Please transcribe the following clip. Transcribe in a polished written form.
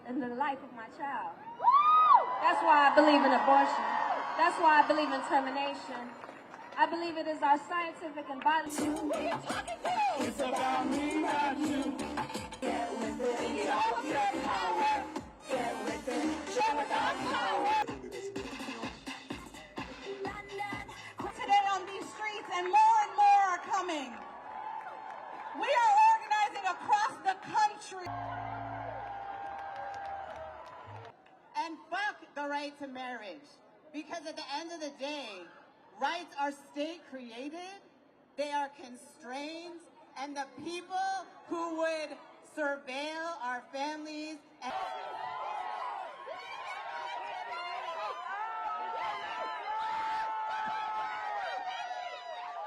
in the life of my child. That's why I believe in abortion. That's why I believe in termination. I believe it is our scientific and bodily. It's about me, not you. Get with it. Show us your power. Get with it. Show us our power. Today on these streets, and more are coming. We are organizing across the country. And fuck the right to marriage. Because at the end of the day, rights are state created, they are constrained, and the people who would surveil our families and